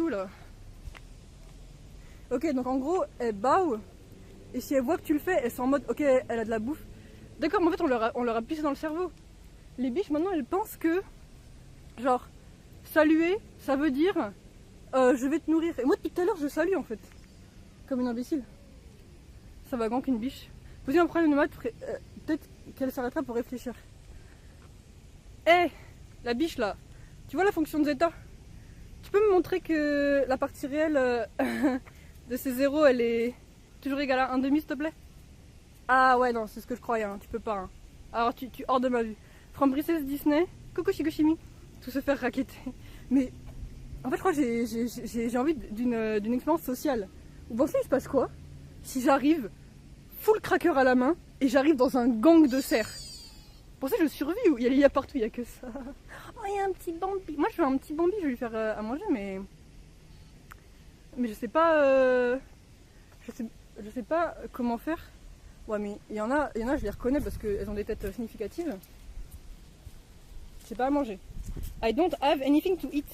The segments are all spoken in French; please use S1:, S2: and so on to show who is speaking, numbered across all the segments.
S1: où là? Ok, donc en gros, elle bow. Et si elle voit que tu le fais, elle est en mode ok, elle a de la bouffe. D'accord, mais en fait, on leur a pissé dans le cerveau. Les biches maintenant, elles pensent que, genre, saluer, ça veut dire je vais te nourrir. Et moi, depuis tout à l'heure, je salue en fait. Comme une imbécile. Ça va grand qu'une biche. Posez un problème de maths, peut-être qu'elle s'arrêtera pour réfléchir. Hé, la biche là, tu vois la fonction de zeta? Tu peux me montrer que la partie réelle de ces zéros, elle est toujours égale à 1,5 s'il te plaît? Ah ouais, non, c'est ce que je croyais, hein. Tu peux pas. Hein. Alors tu hors de ma vue. From Princess Disney, Coco Shigoshimi, tout se faire raqueter. Mais en fait, je crois que j'ai envie d'une expérience sociale. Vous pensez, il se passe quoi si j'arrive, full cracker à la main, et j'arrive dans un gang de cerfs? Vous pensez, je survis ou il y a partout, il y a que ça? Oh, il y a un petit Bambi. Moi, je veux un petit Bambi, je vais lui faire à manger, mais je sais pas. Je sais pas comment faire. Ouais, mais il y en a, je les reconnais parce qu'elles ont des têtes significatives. C'est pas à manger. I don't have anything to eat.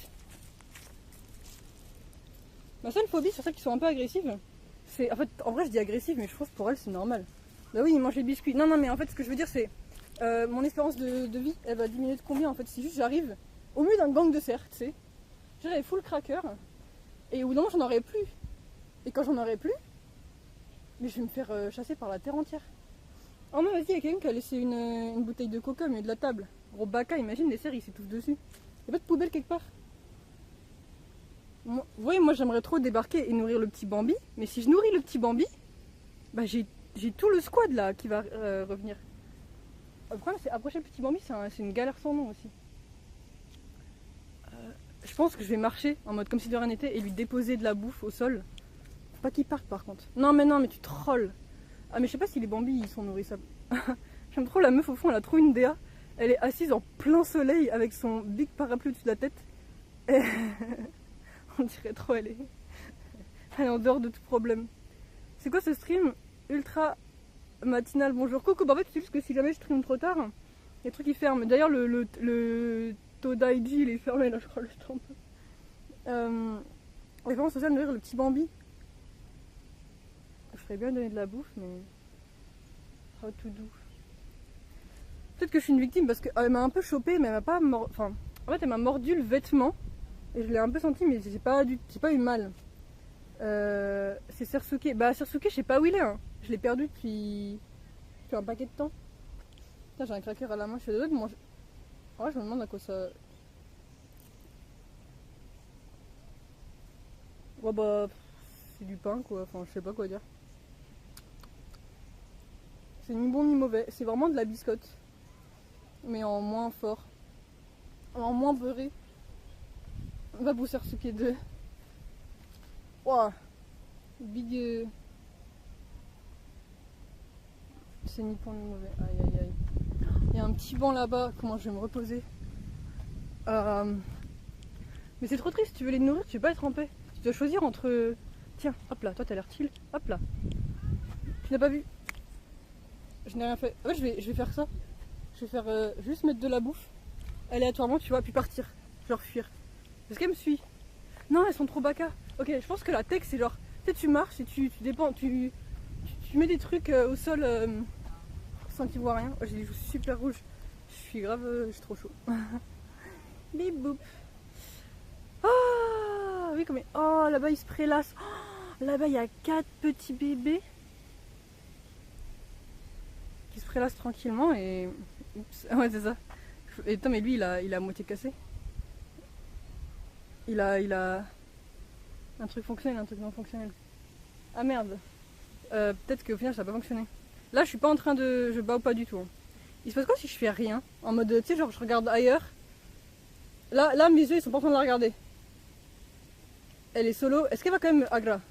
S1: Ma seule phobie sur celles qui sont un peu agressives, c'est. En fait, en vrai, je dis agressive, mais je pense que pour elles, c'est normal. Bah oui, ils mangent les biscuits. Non, mais en fait, ce que je veux dire, c'est. Mon espérance de vie, elle va diminuer de combien en fait? Si juste j'arrive au milieu d'un gang de cerfs, tu sais. J'arrive full cracker. Et au bout d'un moment, j'en aurai plus. Et quand j'en aurai plus, mais je vais me faire chasser par la terre entière. Oh non, vas-y, il y a quelqu'un qui a laissé une bouteille de coca au milieu de la table. Gros baka, imagine les cerfs, ils s'étouffent dessus. Y'a pas de poubelle quelque part? Vous voyez, moi j'aimerais trop débarquer et nourrir le petit Bambi. Mais si je nourris le petit Bambi, bah j'ai tout le squad là qui va revenir. Le problème c'est approcher le petit Bambi, c'est une galère sans nom aussi. Je pense que je vais marcher en mode comme si de rien n'était et lui déposer de la bouffe au sol. Faut pas qu'il parte par contre. Non mais tu trolls. Ah mais je sais pas si les Bambis ils sont nourrissables. J'aime trop la meuf au fond, elle a trop une DA. Elle est assise en plein soleil avec son big parapluie au-dessus de la tête. Et on dirait trop elle est en dehors de tout problème. C'est quoi ce stream ultra matinal? Bonjour coucou, bah en fait c'est juste que si jamais je stream trop tard, il y a des trucs qui ferment. D'ailleurs le Todaiji il est fermé là je crois le stand. Référence sociale, nourrir le petit Bambi. Je ferais bien donner de la bouffe mais... How to do. Peut-être que je suis une victime parce qu'elle m'a un peu chopé mais elle m'a pas mordu. Enfin, en fait elle m'a mordu le vêtement et je l'ai un peu senti mais j'ai pas eu mal. C'est Sersuke. Bah Sersuke je sais pas où il est hein. Je l'ai perdu depuis un paquet de temps. Putain j'ai un cracker à la main, je suis désolée de manger. En vrai je me demande à quoi ça... Ouais bah c'est du pain quoi, enfin je sais pas quoi dire. C'est ni bon ni mauvais, c'est vraiment de la biscotte. Mais en moins fort. En moins beurré. Va pour Sersuke 2. Ouah. Big... C'est ni bon ni mauvais. Aïe aïe aïe. Il y a un petit banc là-bas. Comment je vais me reposer? Mais c'est trop triste. Tu veux les nourrir, tu veux pas être en paix. Tu dois choisir entre... Tiens, hop là. Toi t'as l'air chill. Hop là. Tu n'as pas vu? Je n'ai rien fait. Ouais, je vais faire ça. Je vais faire juste mettre de la bouffe aléatoirement, tu vois, puis partir. Genre fuir. Est-ce qu'elle me suit? Non, elles sont trop baka. Ok, je pense que la tech c'est genre... Tu sais, tu marches et tu dépends... Tu mets des trucs au sol sans qu'ils voient rien. Oh, j'ai les joues super rouges. Je suis grave... je suis trop chaud. Bip boop. Ah oui, comme... Oh, là-bas ils se prélassent. Oh, là-bas il y a 4 petits bébés qui se prélassent tranquillement et... Oups. Ouais, c'est ça. Et attends, mais lui il a à moitié cassé. Il a un truc fonctionnel, un truc non fonctionnel. Ah merde. Peut-être qu'au final ça n'a pas fonctionné. Là je suis pas en train de... Je bats pas du tout. Hein. Il se passe quoi si je fais rien? En mode, tu sais, genre je regarde ailleurs. Là mes yeux ils sont pas en train de la regarder. Elle est solo. Est-ce qu'elle va quand même agra?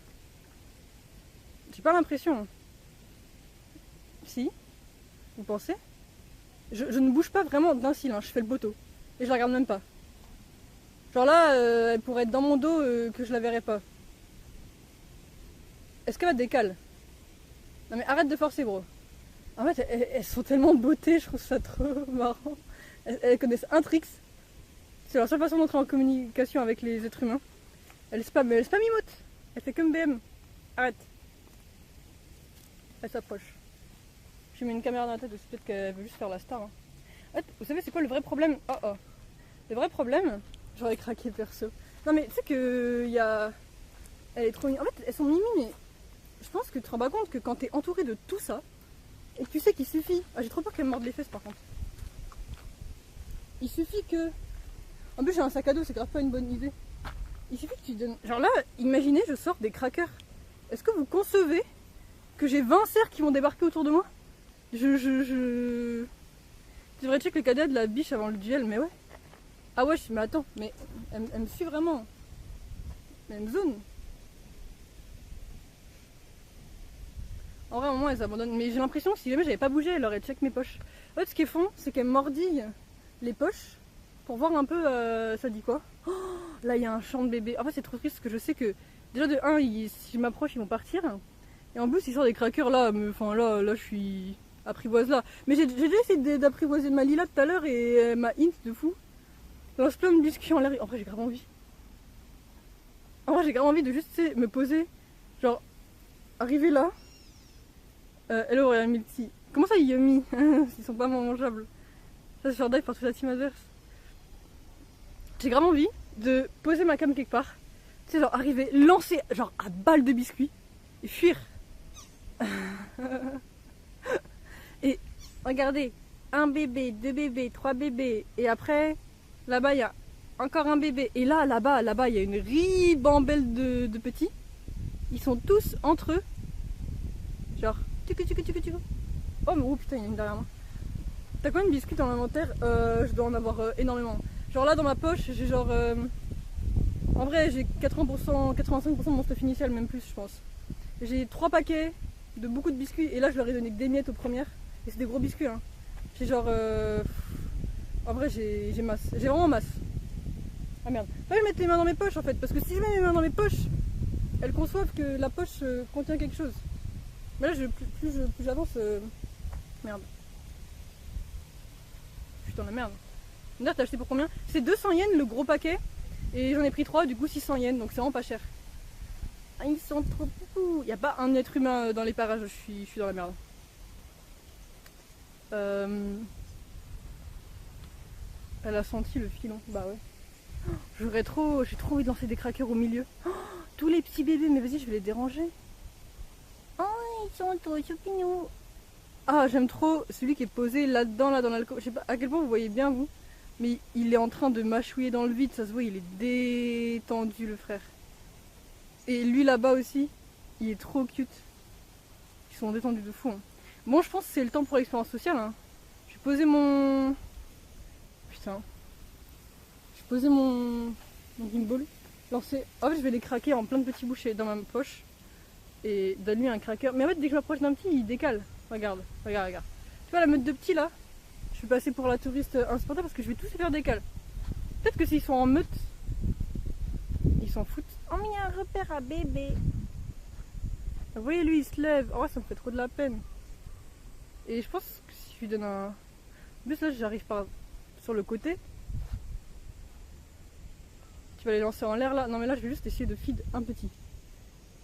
S1: J'ai pas l'impression. Si? Vous pensez? Je ne bouge pas vraiment d'un cil, hein. Je fais le poteau. Et je la regarde même pas. Genre là, elle pourrait être dans mon dos que je la verrais pas. Est-ce qu'elle va décaler? Non mais arrête de forcer bro. En fait elles sont tellement beauté, je trouve ça trop marrant. Elles connaissent un trick. C'est leur seule façon d'entrer en communication avec les êtres humains. Elle spam, mais elle spam emote. Elle fait comme BM. Arrête. Elle s'approche. Je mets une caméra dans la tête aussi, peut-être qu'elle veut juste faire la star. Hein. En fait, vous savez c'est quoi le vrai problème? Oh oh. Le vrai problème, j'aurais craqué perso. Non mais tu sais que y a... Elle est trop mignonne. En fait, elles sont mimi, mais je pense que tu te rends pas compte que quand t'es entouré de tout ça, et que tu sais qu'il suffit... Ah, j'ai trop peur qu'elle me morde les fesses par contre. Il suffit que... En plus j'ai un sac à dos, c'est grave pas une bonne idée. Il suffit que tu donnes... Genre là, imaginez, je sors des crackers. Est-ce que vous concevez que j'ai 20 cerfs qui vont débarquer autour de moi? Je devrais checker le cadet de la biche avant le duel, mais ouais. Ah ouais, mais attends, mais elle me suit vraiment. Mais elle me zone. En vrai, à un moment, elles s'abandonnent. Mais j'ai l'impression que si jamais j'avais pas bougé, elle aurait check mes poches. En fait, ce qu'elles font, c'est qu'elles mordillent les poches pour voir un peu ça dit quoi. Oh, là, il y a un champ de bébé. En fait, c'est trop triste parce que je sais que déjà de 1, si je m'approche, ils vont partir. Et en plus, ils sortent des crackers là. Enfin, là, je suis apprivoise là. Mais j'ai déjà essayé d'apprivoiser ma Lila tout à l'heure et elle m'a hint de fou. Elle lance plein de biscuits en l'air. En vrai, j'ai grave envie. En vrai, j'ai grave envie de juste me poser. Genre, arriver là. Hello, Royal Milty. Comment ça, yummy? Ils sont pas mangeables. Ça, c'est sur dive par toute la team adverse. J'ai grave envie de poser ma cam quelque part. Tu sais, genre, arriver, lancer, genre, à balle de biscuits. Et fuir. Et regardez, un bébé, 2 bébés, 3 bébés. Et après, là-bas, il y a encore un bébé. Et là-bas, il y a une ribambelle de petits. Ils sont tous entre eux. Genre, oh, mais oh putain, il y en a une derrière moi. T'as combien de biscuits dans l'inventaire? Je dois en avoir énormément. Genre là, dans ma poche, j'ai genre... En vrai, j'ai 80%, 85% de mon stuff initial, même plus, je pense. J'ai 3 paquets de beaucoup de biscuits. Et là, je leur ai donné que des miettes aux premières. Et c'est des gros biscuits, hein. J'ai genre... En vrai, j'ai masse. J'ai vraiment masse. Ah merde. Là, je vais mettre les mains dans mes poches, en fait. Parce que si je mets mes mains dans mes poches, elles conçoivent que la poche contient quelque chose. Mais là, plus j'avance... Merde. Putain, la merde. D'ailleurs, t'as acheté pour combien? C'est 200 yens le gros paquet. Et j'en ai pris 3, du coup 600 yens. Donc c'est vraiment pas cher. Ah, ils sont trop coucou. Y a pas un être humain dans les parages. Je suis dans la merde. Elle a senti le filon. Bah ouais. J'ai trop envie de lancer des crackers au milieu. Oh, tous les petits bébés. Mais vas-y, je vais les déranger. Oh, ils sont trop choupinous. Ah, j'aime trop celui qui est posé là-dedans, là dans l'alcool. Je sais pas à quel point vous voyez bien vous, mais il est en train de mâchouiller dans le vide, ça se voit, il est détendu le frère. Et lui là-bas aussi, il est trop cute. Ils sont détendus de fou. Hein. Bon, je pense que c'est le temps pour l'expérience sociale. Hein. Je vais poser mon... Putain. Je vais poser mon gimbal. Lancer... Hop, je vais les craquer en plein de petits bouchées dans ma poche. Et donne-lui un cracker. Mais en fait, dès que je m'approche d'un petit, il décale. Regarde. Tu vois la meute de petits là? Je vais passer pour la touriste insupportable parce que je vais tous les faire décale. Peut-être que s'ils sont en meute, ils s'en foutent. Oh, mais il y a un repère à bébé. Vous voyez, lui il se lève. Oh, ça me fait trop de la peine. Et je pense que si je lui donne un... En plus là, j'arrive par sur le côté. Tu vas les lancer en l'air là. Non, mais là, je vais juste essayer de feed un petit.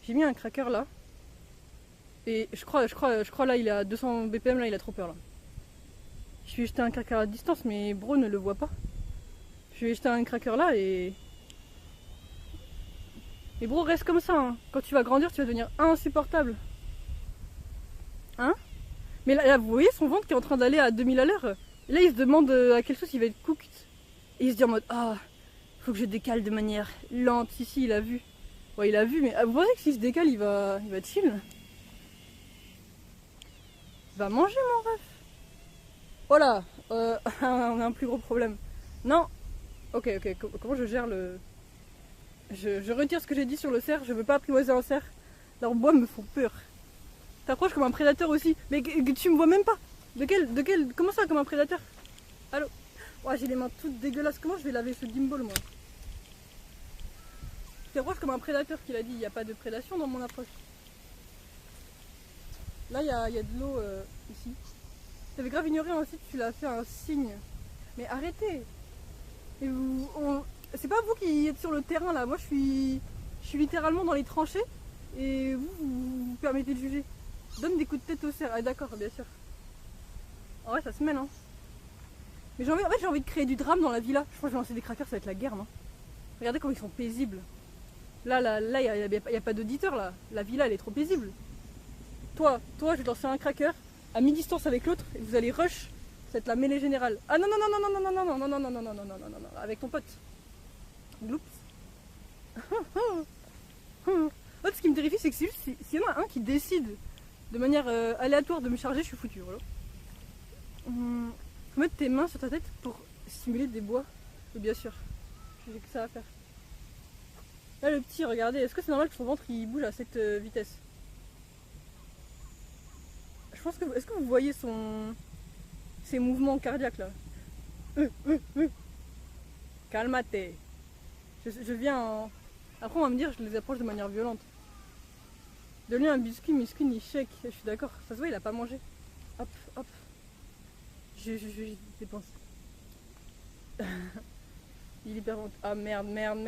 S1: J'ai mis un cracker là. Et je crois là il est à 200 BPM, là il a trop peur là. Je vais jeter un cracker à distance mais bro ne le voit pas. Je vais jeter un cracker là et bro reste comme ça hein. Quand tu vas grandir tu vas devenir insupportable. Hein? Mais là vous voyez son ventre qui est en train d'aller à 2000 à l'heure. Et là il se demande à quelle sauce il va être cooked. Et il se dit en mode ah faut que je décale de manière lente. Si il a vu. Ouais il a vu mais vous pensez que s'il se décale il va chill? Va manger mon ref. Oh là, on a un plus gros problème. Non. Ok, comment je gère le... Je retire ce que j'ai dit sur le cerf, je veux pas apprivoiser un cerf. Leurs bois me font peur. T'approches comme un prédateur aussi. Mais tu me vois même pas. De quel... Comment ça comme un prédateur? Allô? Ouais, j'ai les mains toutes dégueulasses. Comment je vais laver ce gimbal moi? Tu t'approches comme un prédateur qu'il a dit. Il n'y a pas de prédation dans mon approche. Là, il y a de l'eau ici. T'avais grave ignoré ensuite, tu l'as fait un signe. Mais arrêtez! C'est pas vous qui êtes sur le terrain là, moi je suis Je suis littéralement dans les tranchées et vous permettez de juger. Donne des coups de tête au cerf. Ah d'accord, bien sûr. En vrai, ça se mêle, hein. Mais en fait, j'ai envie de créer du drame dans la villa. Je crois que je vais lancer des crackers, ça va être la guerre, non? Regardez comme ils sont paisibles. Là, y a pas d'auditeur, là. La villa, elle est trop paisible. Toi, je vais te lancer un cracker à mi-distance avec l'autre et vous allez rush. Ça va être la mêlée générale. Ah non, non, non, non, non, non, non, non, non, non, non, non, non, non, non, non, non, avec ton pote. Gloops. En fait, ce qui me terrifie, c'est que c'est juste, s'il y en a un qui décide de manière aléatoire de me charger, je suis foutu. Voilà. Faut mettre tes mains sur ta tête pour simuler des bois. Et bien sûr, j'ai que ça à faire. Là, le petit, regardez, est-ce que c'est normal que son ventre il bouge à cette vitesse? Je pense que. Est-ce que vous voyez ses mouvements cardiaques là? Calmate. Je viens en. Après, on va me dire, je les approche de manière violente. Donne-lui un biscuit, il shake. Je suis d'accord, ça se voit, il a pas mangé. Hop, hop. Je dépense. Il est hyper. Ah merde, merde, merde.